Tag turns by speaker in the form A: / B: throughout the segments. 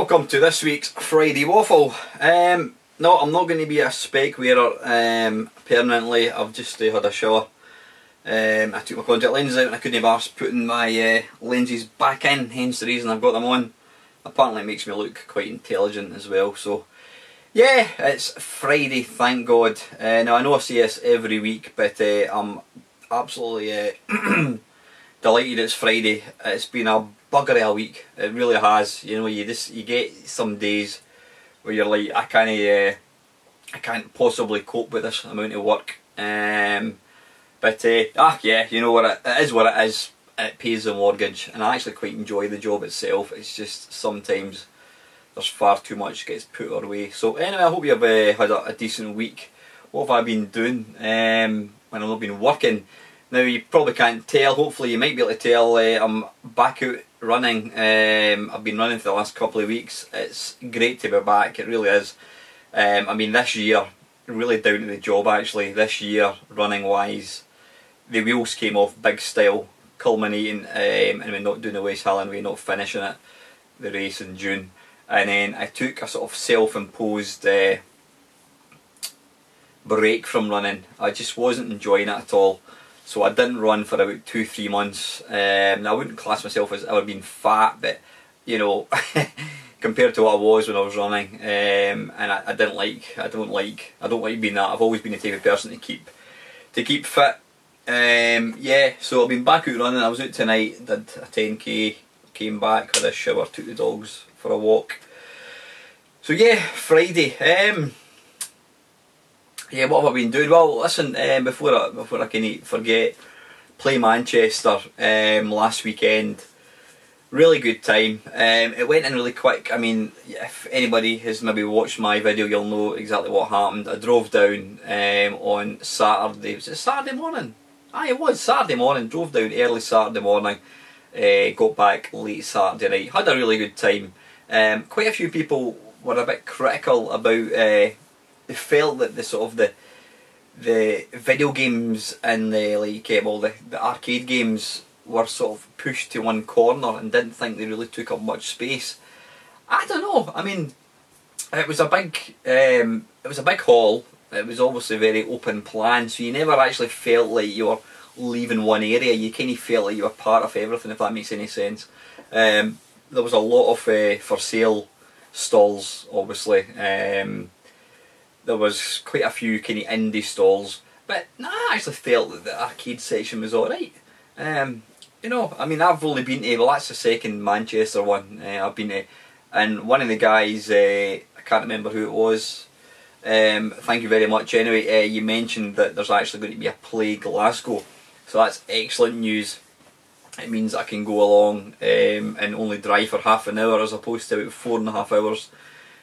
A: welcome to this week's Friday Waffle. No, I'm not going to be a spec wearer permanently. I've just had a shower. I took my contact lenses out and I couldn't be arsed putting my lenses back in, hence the reason I've got them on. Apparently it makes me look quite intelligent as well, so yeah, it's Friday, thank God. Now I know I say this every week, but I'm absolutely delighted it's Friday. It's been a bugger of a week, it really has. You know, you get some days where you're like, I can't possibly cope with this amount of work. Yeah, you know what, it is what it is. It pays the mortgage, and I actually quite enjoy the job itself. It's just sometimes there's far too much gets put our way. So anyway, I hope you've had a decent week. What have I been doing when I've not been working? Now you probably can't tell, hopefully you might be able to tell, I'm back out running. I've been running for the last couple of weeks. It's great to be back, it really is. I mean, this year, really down to the job actually, this year running wise, the wheels came off big style, culminating and we're not doing the West Highland Way, not finishing it, the race in June. And then I took a sort of self-imposed break from running. I just wasn't enjoying it at all. So I didn't run for about 2-3 months. Now I wouldn't class myself as ever being fat, but you know, compared to what I was when I was running, and I don't like being that. I've always been the type of person to keep fit. Yeah, so I've been back out running. I was out tonight, did a 10k, came back, had a shower, took the dogs for a walk. So yeah, Friday. Yeah, what have I been doing? Well, listen, before I can forget, play Manchester last weekend. Really good time. It went in really quick. I mean, if anybody has maybe watched my video, you'll know exactly what happened. I drove down on Saturday. Was it Saturday morning? Aye, it was Saturday morning. Drove down early Saturday morning. Got back late Saturday night. Had a really good time. Quite a few people were a bit critical about. They felt that the video games and the arcade games were sort of pushed to one corner and didn't think they really took up much space. I don't know. I mean, it was a big hall. It was obviously very open plan, so you never actually felt like you were leaving one area. You kind of felt like you were part of everything, if that makes any sense. There was a lot of for sale stalls, obviously. There was quite a few kind of indie stalls, but no, I actually felt that the arcade section was alright. You know, I mean, I've only been to, well, that's the second Manchester one I've been to, and one of the guys, I can't remember who it was, thank you very much anyway, you mentioned that there's actually going to be a Play Glasgow, so that's excellent news. It means I can go along and only drive for half an hour as opposed to about 4.5 hours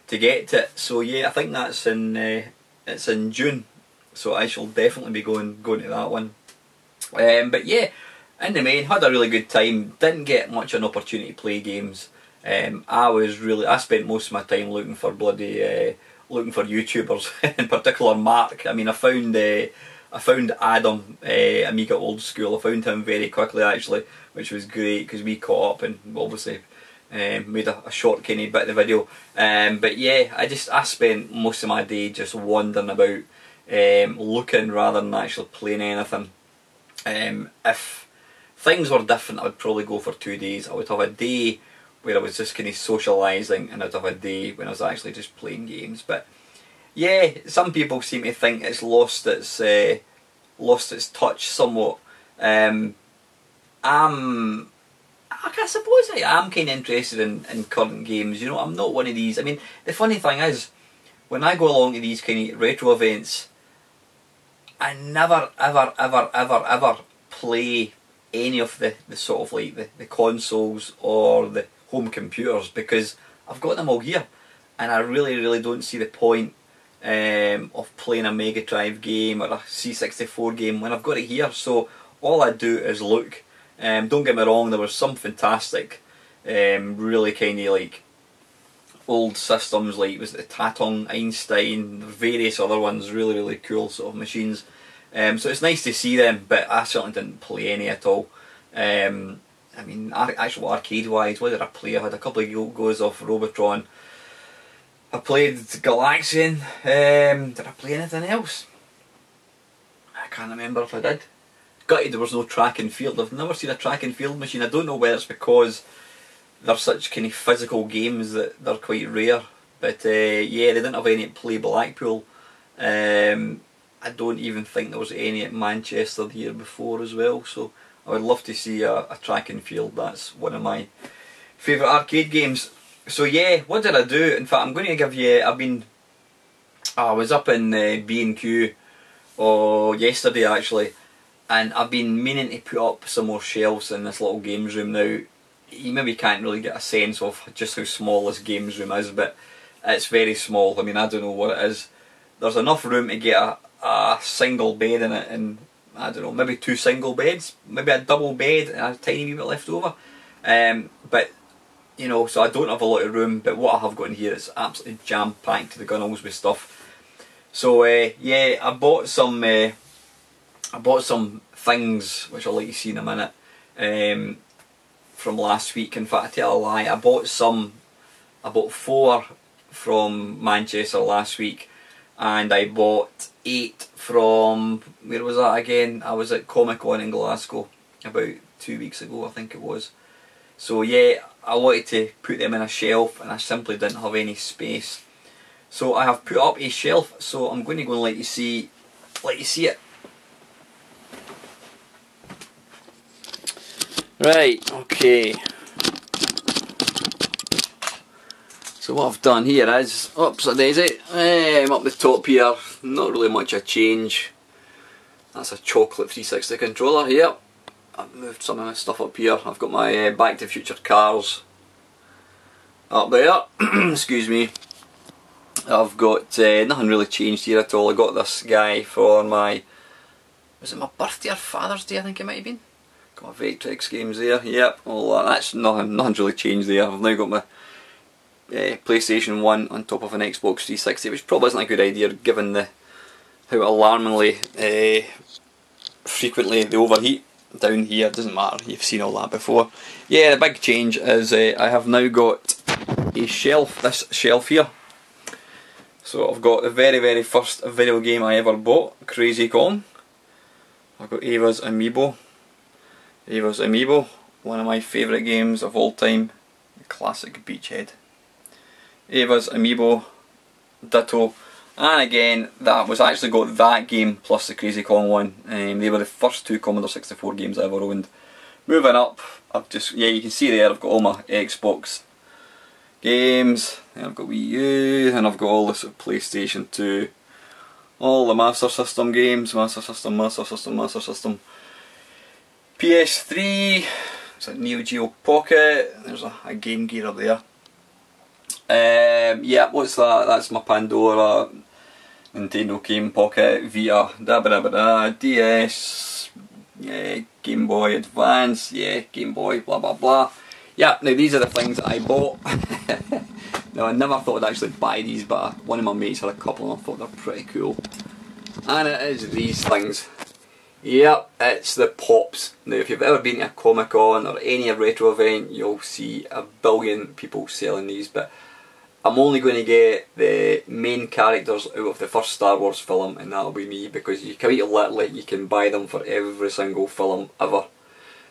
A: to get to it. So yeah, I think that's it's in June, so I shall definitely be going to that one. But yeah, in the main, had a really good time. Didn't get much an opportunity to play games. I spent most of my time looking for YouTubers, in particular Mark. I mean, I found Adam, Amiga Old School. I found him very quickly actually, which was great because we caught up and obviously made a short kind of bit of the video. But yeah, I spent most of my day just wandering about, looking rather than actually playing anything. If things were different, I would probably go for 2 days. I would have a day where I was just kind of socialising, and I'd have a day when I was actually just playing games. But yeah, some people seem to think it's lost its touch somewhat. I suppose I am kind of interested in current games. You know, I'm not one of these. I mean, the funny thing is, when I go along to these kind of retro events, I never ever play any of the sort of like the consoles or the home computers, because I've got them all here, and I really don't see the point of playing a Mega Drive game or a C64 game when I've got it here. So all I do is look. Don't get me wrong, there was some fantastic, really kind of like old systems, like was it the Tatong, Einstein, various other ones, really cool sort of machines. So it's nice to see them, but I certainly didn't play any at all. I mean, actual arcade wise, what did I play? I had a couple of goes of Robotron. I played Galaxian. Did I play anything else? I can't remember if I did. Gutted there was no track and field. I've never seen a track and field machine. I don't know whether it's because they're such kind of physical games that they're quite rare. But yeah, they didn't have any at Play Blackpool. I don't even think there was any at Manchester the year before as well. So I would love to see a track and field. That's one of my favourite arcade games. So yeah, what did I do? In fact, I'm going to give you, I was up in B&Q yesterday actually, and I've been meaning to put up some more shelves in this little games room now. You maybe can't really get a sense of just how small this games room is, but it's very small. I mean, I don't know what it is. There's enough room to get a single bed in it, and I don't know, maybe 2 single beds, maybe a double bed and a tiny wee bit left over. But you know, so I don't have a lot of room, but what I have got in here is absolutely jam-packed to the gunnels with stuff. So yeah, I bought some things which I'll let you see in a minute from last week. In fact, I tell a lie, I bought 4 from Manchester last week, and I bought 8 from, where was that again? I was at Comic Con in Glasgow about 2 weeks ago, I think it was. So yeah, I wanted to put them in a shelf and I simply didn't have any space. So I have put up a shelf, so I'm going to go and let you see it. Right, okay. So what I've done here is, oops a daisy, up the top here, not really much a change. That's a chocolate 360 controller here. I've moved some of my stuff up here. I've got my Back to the Future cars up there. Excuse me. I've got nothing really changed here at all. I got this guy for my, was it my birthday or Father's Day? I think it might have been. Got my Vectrex games there. Yep, all that. That's nothing's really changed there. I've now got my PlayStation 1 on top of an Xbox 360, which probably isn't a good idea given how alarmingly frequently they overheat. Down here, doesn't matter, you've seen all that before. Yeah, the big change is I have now got a shelf, this shelf here. So I've got the very first video game I ever bought, Crazy Kong. I've got Ava's Amiibo. Ava's Amiibo, one of my favourite games of all time, the classic Beachhead. Ava's Amiibo, ditto. And again, that was actually got that game plus the Crazy Kong one. They were the first 2 Commodore 64 games I ever owned. Moving up, I've just, yeah, you can see there I've got all my Xbox games, and I've got Wii U, and I've got all the sort of PlayStation 2, all the Master System games, Master System, PS3, it's a Neo Geo Pocket, there's a Game Gear up there. Yeah, what's that? That's my Pandora, Nintendo Game Pocket, Vita, DS, yeah, Game Boy Advance, yeah, Game Boy, blah blah blah. Yeah, now these are the things that I bought. Now I never thought I'd actually buy these, but one of my mates had a couple and I thought they're pretty cool. And it is these things. Yep, it's the Pops. Now if you've ever been to a Comic Con or any retro event, you'll see a billion people selling these, but I'm only going to get the main characters out of the first Star Wars film, and that'll be me, because you quite literally you can buy them for every single film ever.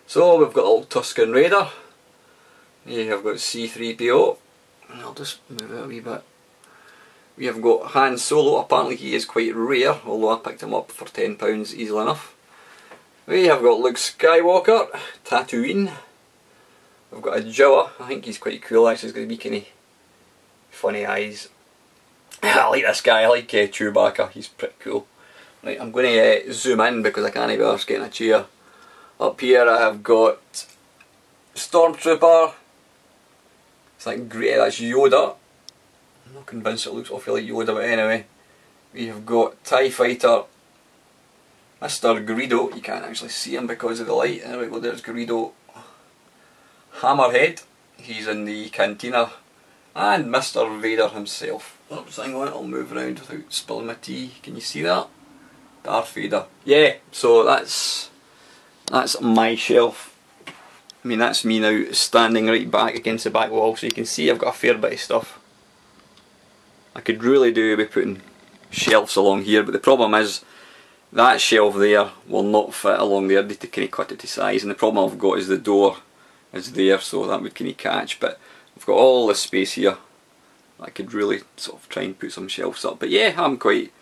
A: So we've got old Tusken Raider, we have got C-3PO, and I'll just move it a wee bit. We have got Han Solo, apparently he is quite rare, although I picked him up for £10 easily enough. We have got Luke Skywalker, Tatooine. We've got a Jawa, I think he's quite cool actually, he's going to be kind of funny eyes. I like this guy, I like Chewbacca, he's pretty cool. Right, I'm going to zoom in because I can't be arsed getting a chair. Up here I have got Stormtrooper. It's like great, that's Yoda. I'm not convinced it looks awful like Yoda, but anyway. We have got TIE Fighter, Mr. Greedo. You can't actually see him because of the light. There we go, there's Greedo. Hammerhead, he's in the cantina. And Mr. Vader himself. Oops, hang on, I'll move around without spilling my tea. Can you see that? Darth Vader. Yeah, so that's my shelf. I mean, that's me now standing right back against the back wall, so you can see I've got a fair bit of stuff. I could really do with putting shelves along here, but the problem is that shelf there will not fit along there. I need to kind of cut it to size, and the problem I've got is the door is there, so that would kind of catch. But I've got all this space here. I could really sort of try and put some shelves up. But yeah, I'm quite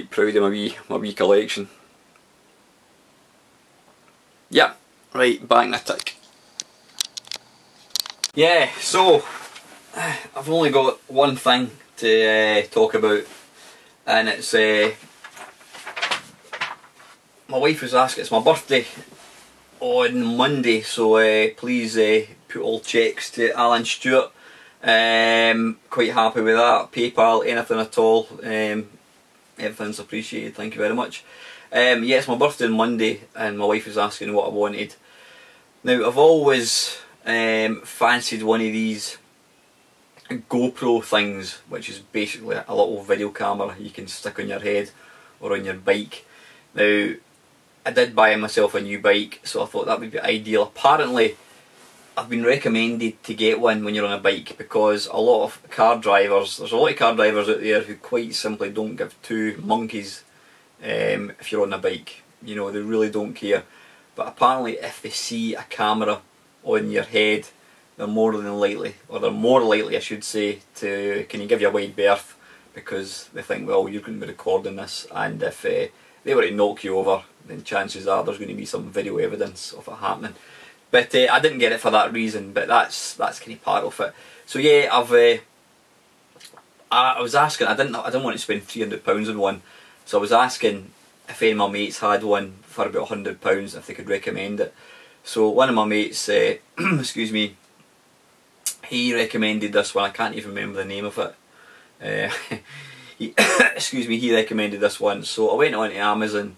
A: proud of my wee collection. Yeah, right, back in a tick. Yeah, so I've only got one thing to talk about, and it's my wife was asking, it's my birthday on Monday, so please put all checks to Alan Stewart. Quite happy with that. PayPal, anything at all, everything's appreciated, thank you very much. Yeah, it's my birthday on Monday, and my wife was asking what I wanted. Now, I've always fancied one of these GoPro things, which is basically a little video camera you can stick on your head or on your bike. Now, I did buy myself a new bike, so I thought that would be ideal. Apparently, I've been recommended to get one when you're on a bike, because a lot of car drivers, there's a lot of car drivers out there who quite simply don't give two monkeys if you're on a bike. You know, they really don't care. But apparently if they see a camera on your head, they're more likely I should say, to can you give you a wide berth, because they think, well, you're going to be recording this, and if they were to knock you over, then chances are there's going to be some video evidence of it happening. But I didn't get it for that reason, but that's kind of part of it. So yeah, I was asking, I didn't want to spend £300 on one, so I was asking if any of my mates had one for about £100, if they could recommend it. So one of my mates, excuse me, he recommended this one. I can't even remember the name of it. Excuse me, he recommended this one. So I went on to Amazon,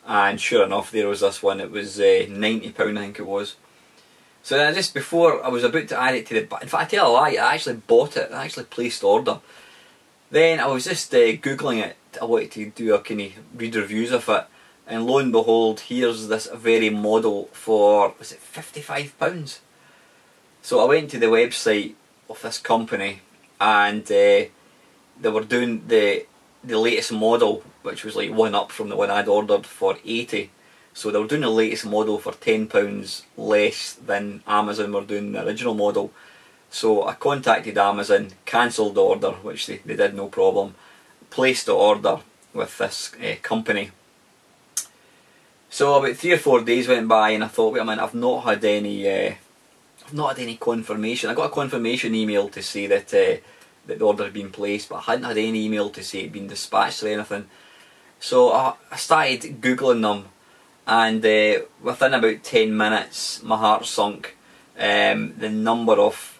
A: and sure enough, there was this one. It was £90, I think it was. So then just before I was about to add it to the, in fact I tell a lie, I actually bought it. I actually placed order. Then I was just googling it. I wanted to do a kind of read reviews of it, and lo and behold, here's this very model for, was it £55? So I went to the website of this company, and they were doing the latest model, which was like one up from the one I'd ordered, for 80. So they were doing the latest model for £10 less than Amazon were doing the original model. So I contacted Amazon, cancelled the order, which they did no problem, placed the order with this company. So about 3 or 4 days went by, and I thought, wait a minute, I've not had any confirmation. I got a confirmation email to say that the order had been placed, but I hadn't had any email to say it had been dispatched or anything. So I started googling them, and within about 10 minutes my heart sunk. The number of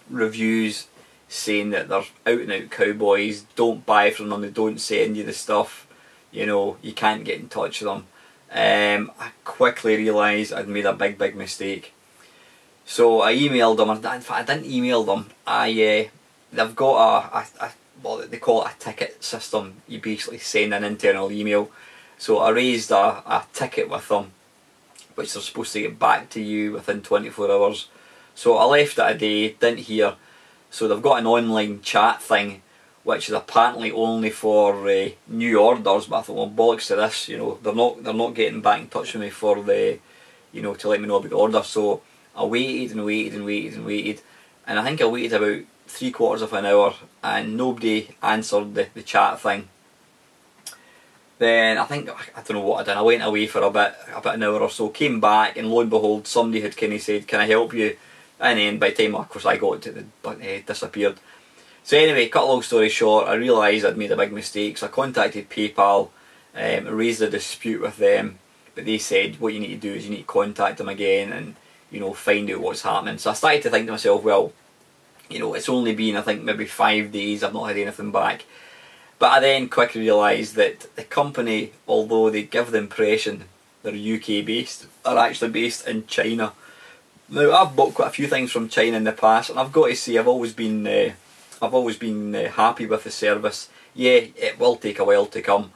A: reviews saying that they're out and out cowboys, don't buy from them, they don't send you the stuff, you know, you can't get in touch with them. I quickly realised I'd made a big mistake. So I emailed them. In fact, I didn't email them. They've got a well, they call it a ticket system. You basically send an internal email. So I raised a ticket with them, which they're supposed to get back to you within 24 hours. So I left it a day, didn't hear. So they've got an online chat thing, which is apparently only for new orders. But I thought, well, bollocks to this, you know, they're not getting back in touch with me for the, you know, to let me know about the order. So I waited and waited and waited and waited, and I think I waited about 3/4 of an hour, and nobody answered the chat thing. Then I think, I don't know what I done, I went away for about an hour or so, came back, and lo and behold, somebody had kind of said, can I help you? And then by the time, of course, I got to it disappeared. So anyway, cut a long story short, I realised I'd made a big mistake, so I contacted PayPal, raised a dispute with them, but they said what you need to do is you need to contact them again and, you know, find out what's happening. So I started to think to myself, well, you know, it's only been, I think, maybe 5 days, I've not had anything back. But I then quickly realised that the company, although they give the impression they're UK based, are actually based in China. Now, I've bought quite a few things from China in the past, and I've got to say I've always been happy with the service. Yeah, it will take a while to come,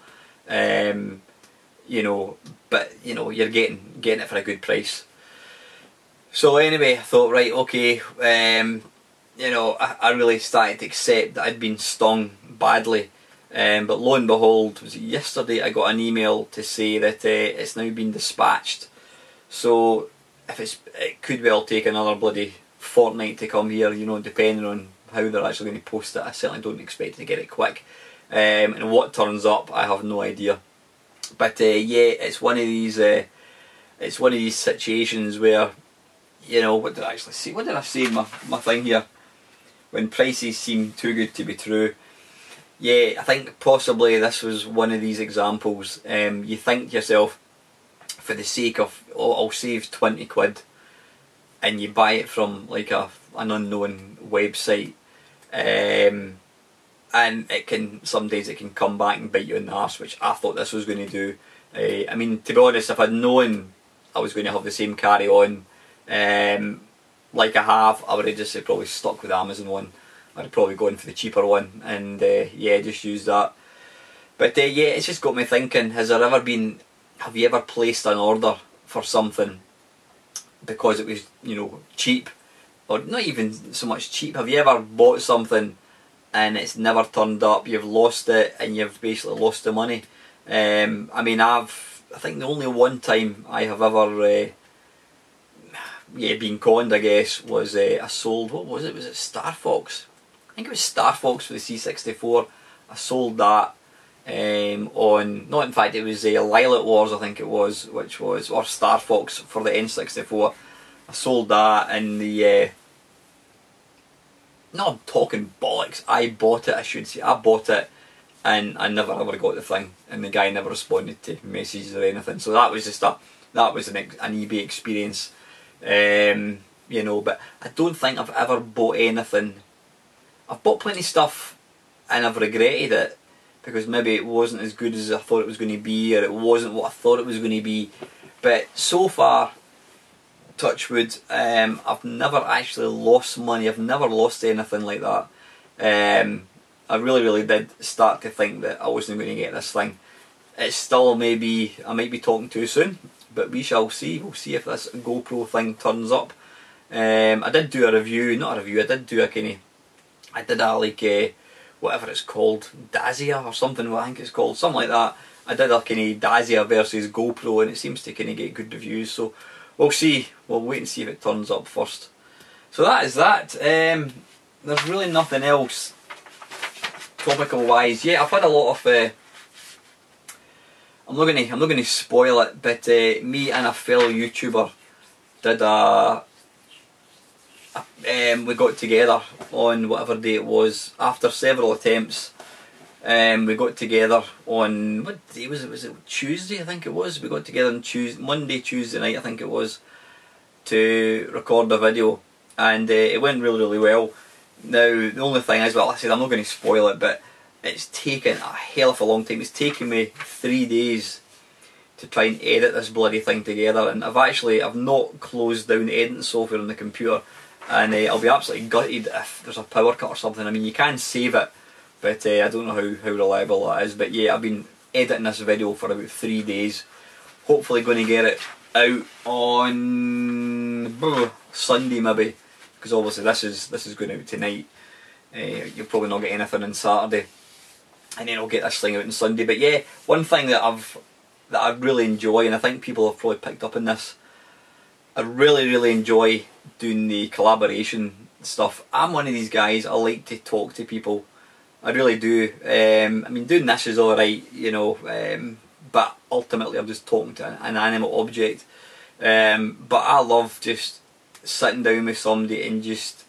A: you know, but you know, you're getting it for a good price. So anyway, I thought, right, okay, you know, I really started to accept that I'd been stung badly. But lo and behold, was it yesterday, I got an email to say that it's now been dispatched. So if it could well take another bloody fortnight to come here, you know, depending on how they're actually going to post it. I certainly don't expect to get it quick. And what turns up, I have no idea. But yeah, it's one of these situations where, you know, what did I actually say? What did I say in my thing here? When prices seem too good to be true. Yeah, I think possibly this was one of these examples. You think to yourself, for the sake of, oh, I'll save 20 quid, and you buy it from like an unknown website, and some days it can come back and bite you in the arse, which I thought this was going to do. I mean, to be honest, if I'd known I was going to have the same carry on, like I have, I would have just probably stuck with the Amazon one. I'd have probably gone for the cheaper one, and yeah, just use that. But yeah, it's just got me thinking, have you ever placed an order for something because it was, you know, cheap? Or not even so much cheap, have you ever bought something and it's never turned up, you've lost it, and you've basically lost the money? I mean, I think the only one time I have ever been conned, I guess, was I sold, what was it? Was it Star Fox? I think it was Star Fox for the C64. I sold that on, not in fact, it was Lilac Wars, I think it was, which was, or Star Fox for the N64. I sold that in the, no, I'm talking bollocks, I bought it, I should say, I bought it, and I never ever got the thing, and the guy never responded to messages or anything. So that was just an eBay experience. You know, but I don't think I've ever bought anything. I've bought plenty of stuff and I've regretted it because maybe it wasn't as good as I thought it was going to be, or it wasn't what I thought it was going to be. But so far, touch wood, I've never actually lost money. I've never lost anything like that. I really did start to think that I wasn't going to get this thing. It's still, maybe I might be talking too soon, but we shall see. We'll see if this GoPro thing turns up. I did do a review, not a review, I did a like whatever it's called, Dacia or something, I think it's called, something like that. I did a kind of Dacia versus GoPro, and it seems to kind of get good reviews, so we'll see. We'll wait and see if it turns up first. So that is that. There's really nothing else topical wise. Yeah, I've had a lot of I'm not gonna spoil it, but me and a fellow YouTuber did we got together on whatever day it was. After several attempts, we got together on, what day was it? Was it Tuesday? I think it was. We got together on Monday, Tuesday night, I think it was, to record a video, and it went really well. Now the only thing is, well, I said I'm not going to spoil it, but it's taken a hell of a long time. It's taken me 3 days to try and edit this bloody thing together, and I've not closed down the editing software on the computer, and I'll be absolutely gutted if there's a power cut or something. I mean, you can save it, but I don't know how reliable that is. But yeah, I've been editing this video for about 3 days. Hopefully going to get it out on Sunday maybe, because obviously this is going out tonight. You'll probably not get anything on Saturday, and then I'll get this thing out on Sunday. But yeah, one thing that I really enjoy, and I think people have probably picked up on this, I really enjoy doing the collaboration stuff. I'm one of these guys, I like to talk to people. I really do. I mean, doing this is alright, you know, but ultimately I'm just talking to an animate object. But I love just sitting down with somebody and just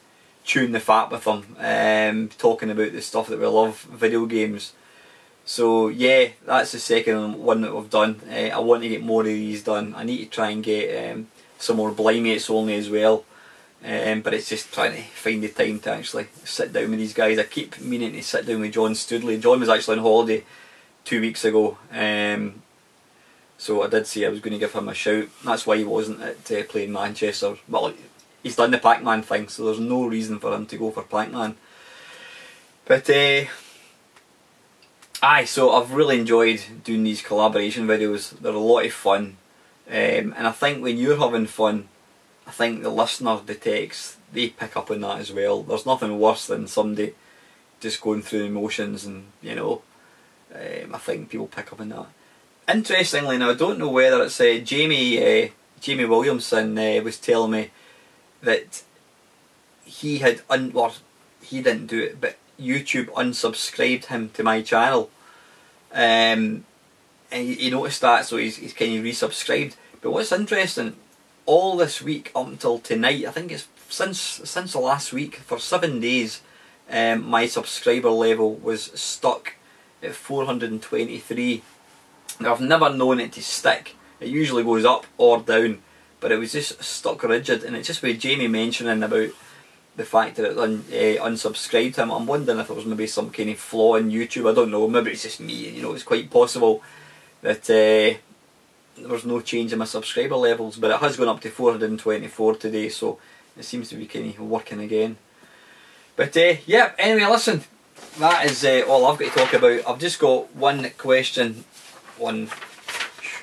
A: chewing the fat with them, talking about the stuff that we love, video games. So yeah, that's the second one that we've done. I want to get more of these done. I need to try and get some more Blind Mates only as well. But it's just trying to find the time to actually sit down with these guys. I keep meaning to sit down with John Studley. John was actually on holiday 2 weeks ago, so I did say I was going to give him a shout. That's why he wasn't at playing Manchester. Well, he's done the Pac-Man thing, so there's no reason for him to go for Pac-Man. But Aye, so I've really enjoyed doing these collaboration videos. They're a lot of fun, and I think when you're having fun, I think the listener, the text, they pick up on that as well. There's nothing worse than somebody just going through the emotions, and you know, I think people pick up on that. Interestingly, now I don't know whether it's Jamie Williamson was telling me that he had he didn't do it, but YouTube unsubscribed him to my channel, and he noticed that, so he's kind of resubscribed. But what's interesting, all this week up until tonight, I think it's since the last week, for 7 days, my subscriber level was stuck at 423. Now I've never known it to stick. It usually goes up or down, but it was just stuck rigid, and it's just with Jamie mentioning about the fact that it unsubscribed him. I'm wondering if there was maybe some kind of flaw in YouTube. I don't know, maybe it's just me, you know, it's quite possible that there was no change in my subscriber levels, but it has gone up to 424 today, so it seems to be kind of working again. But yeah, anyway, listen, that is all I've got to talk about. I've just got one question, one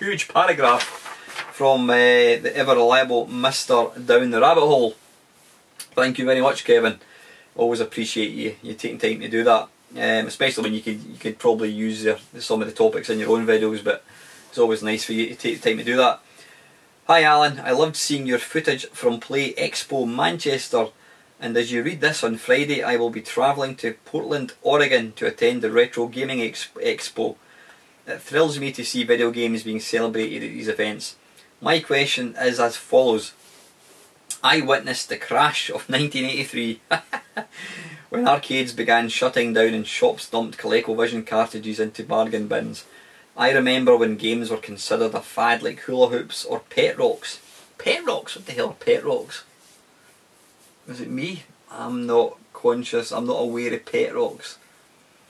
A: huge paragraph from the ever reliable Mr. Down the Rabbit Hole. Thank you very much, Kevin. Always appreciate you taking time to do that, especially when you could probably use some of the topics in your own videos, but it's always nice for you to take the time to do that. Hi Alan, I loved seeing your footage from Play Expo Manchester, and as you read this on Friday, I will be travelling to Portland, Oregon to attend the Retro Gaming Expo. It thrills me to see video games being celebrated at these events. My question is as follows. I witnessed the crash of 1983 when arcades began shutting down and shops dumped ColecoVision cartridges into bargain bins. I remember when games were considered a fad like hula hoops or pet rocks. Pet rocks? What the hell are pet rocks? Was it me? I'm not conscious, I'm not aware of pet rocks.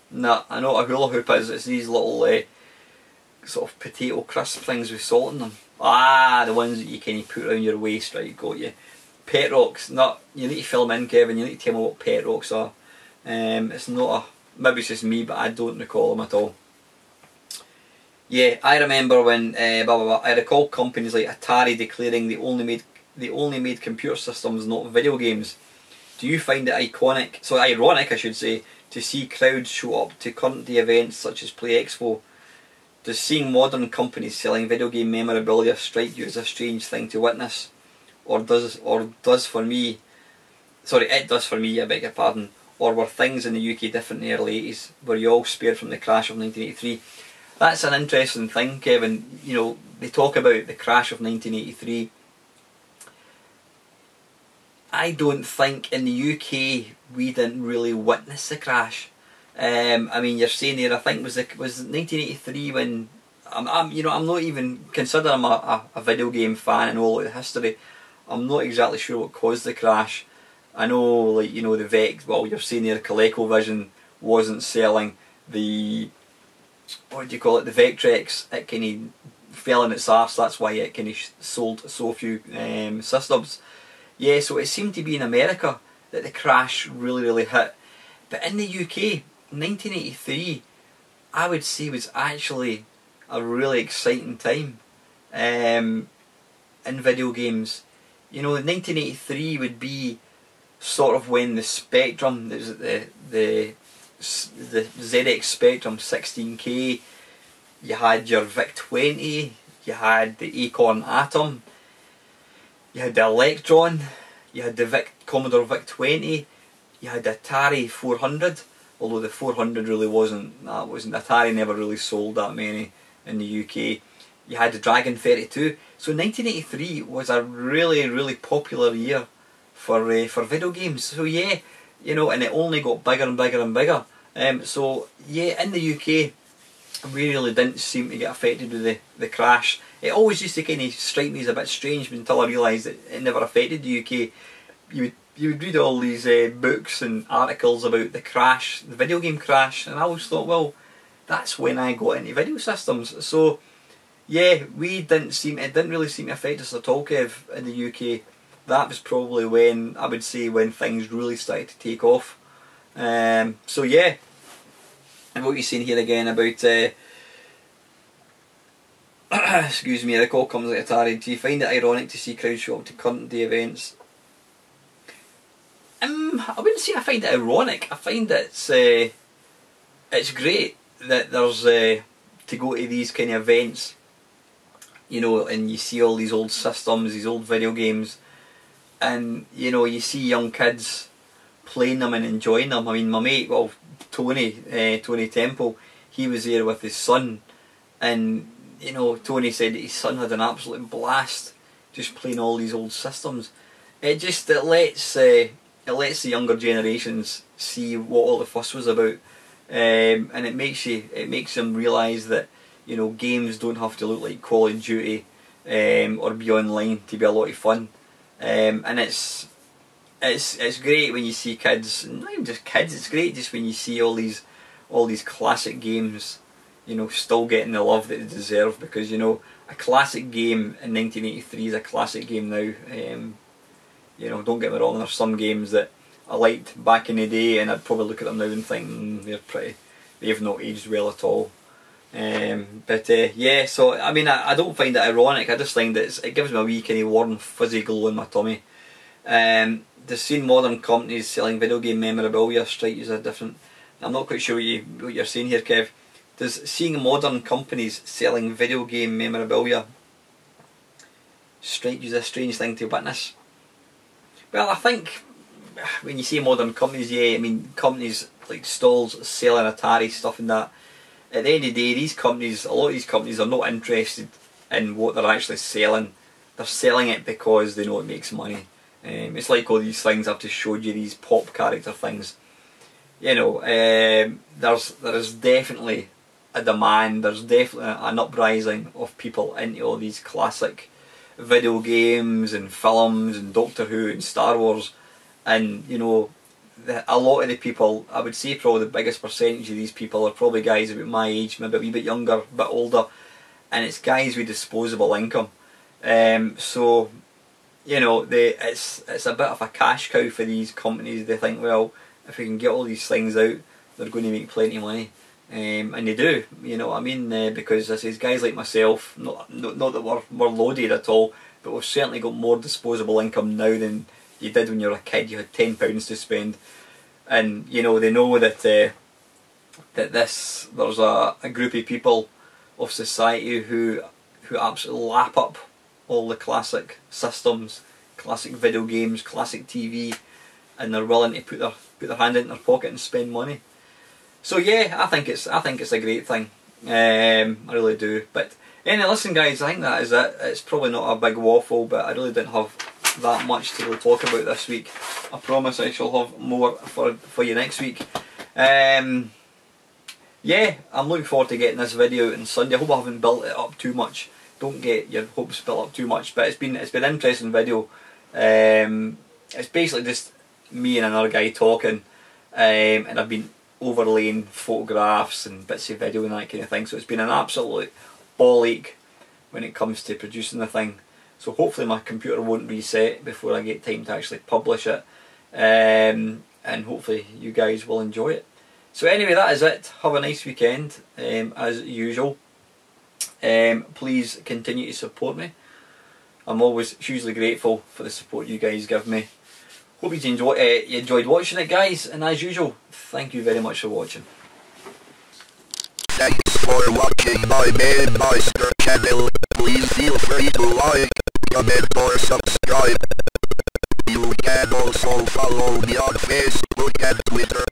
A: Nah, I know what a hula hoop is. It's these little sort of potato crisp things with salt in them. Ah, the ones that you kind of put around your waist, right, got you. Pet rocks, no, you need to fill in, Kevin, you need to tell me what pet rocks are. It's not maybe it's just me, but I don't recall them at all. Yeah, I remember when, I recall companies like Atari declaring they only made computer systems, not video games. Do you find it ironic, I should say, to see crowds show up to current day events such as Play Expo? Does seeing modern companies selling video game memorabilia strike you as a strange thing to witness? It does for me, I beg your pardon. Or were things in the UK different in the early 80s? Were you all spared from the crash of 1983? That's an interesting thing, Kevin. You know, they talk about the crash of 1983. I don't think in the UK we didn't really witness the crash. I mean, you're saying there, I think was 1983 when I'm not even considering I'm a video game fan and all of the history. I'm not exactly sure what caused the crash. I know, like, you know, the Vex. Well, you're saying there, ColecoVision wasn't selling the, what do you call it, the Vectrex. It kind of fell in its arse. That's why it kind of sold so few systems. Yeah, so it seemed to be in America that the crash really hit. But in the UK, 1983, I would say was actually a really exciting time in video games. You know, 1983 would be sort of when the Spectrum, the ZX Spectrum 16K, you had your VIC-20, you had the Acorn Atom, you had the Electron, you had the Commodore VIC-20, you had the Atari 400, although the 400 really wasn't Atari never really sold that many in the UK. You had the Dragon 32. So 1983 was a really popular year for video games. So yeah, you know, and it only got bigger and bigger and bigger. So yeah, in the UK, we really didn't seem to get affected with the crash. It always used to kind of strike me as a bit strange until I realised that it never affected the UK. You would read all these books and articles about the crash, the video game crash, and I always thought, well, that's when I got into video systems. So yeah, it didn't really seem to affect us at all, Kev, in the UK. That was probably when, I would say, when things really started to take off. So yeah, And what you're saying here again about excuse me, the call comes like Atari. Do you find it ironic to see crowds show up to current day events? I wouldn't say I find it ironic. I find it's great that there's to go to these kind of events, you know, and you see all these old systems, these old video games, and you know, you see young kids playing them and enjoying them. I mean, my mate, well, Tony Temple, he was there with his son, and you know, Tony said that his son had an absolute blast just playing all these old systems. It lets the younger generations see what all the fuss was about, and it makes them realise that, you know, games don't have to look like Call of Duty or be online to be a lot of fun, and it's great when you see kids, not even just kids. It's great just when you see all these classic games, you know, still getting the love that they deserve, because, you know, a classic game in 1983 is a classic game now. You know, don't get me wrong, there's some games that I liked back in the day and I'd probably look at them now and think they've not aged well at all. Yeah, so I mean, I don't find it ironic. I just think that it gives me a wee kind of warm fuzzy glow in my tummy. Just seeing modern companies selling video game memorabilia strike you as a different. I'm not quite sure what you're saying here, Kev. Does seeing modern companies selling video game memorabilia strike you as a strange thing to witness? Well, I think when you say modern companies, yeah, I mean companies like stalls selling Atari stuff and that. At the end of the day, a lot of these companies are not interested in what they're actually selling. They're selling it because they know it makes money. It's like all these things I've just showed you, these pop character things. You know, there is definitely a demand, there's definitely an uprising of people into all these classic video games and films and Doctor Who and Star Wars, and you know, a lot of the people, I would say probably the biggest percentage of these people are probably guys about my age, maybe a wee bit younger, a bit older, and it's guys with disposable income. So you know, it's a bit of a cash cow for these companies. They think, well, if we can get all these things out, they're going to make plenty of money. And they do, you know what I mean, because I say guys like myself, not that we're loaded at all, but we've certainly got more disposable income now than you did when you were a kid. You had £10 to spend, and you know, they know that there's a group of people of society who absolutely lap up all the classic systems, classic video games, classic TV, and they're willing to put their hand in their pocket and spend money. So yeah, I think it's a great thing. I really do. But anyway, listen guys, I think that is it. It's probably not a big waffle, but I really didn't have that much to really talk about this week. I promise I shall have more for you next week. Yeah, I'm looking forward to getting this video out on Sunday. I hope I haven't built it up too much. Don't get your hopes built up too much, but it's been an interesting video. It's basically just me and another guy talking, and I've been overlaying photographs and bits of video and that kind of thing, so it's been an absolute ball ache when it comes to producing the thing. So hopefully my computer won't reset before I get time to actually publish it, and hopefully you guys will enjoy it. So anyway, that is it. Have a nice weekend, as usual. Please continue to support me. I'm always hugely grateful for the support you guys give me. Hope you enjoyed watching it, guys, and as usual, thank you very much for watching.
B: Thanks for watching my Mamemeister channel. Please feel free to like, comment or subscribe. You can also follow me on Facebook and Twitter.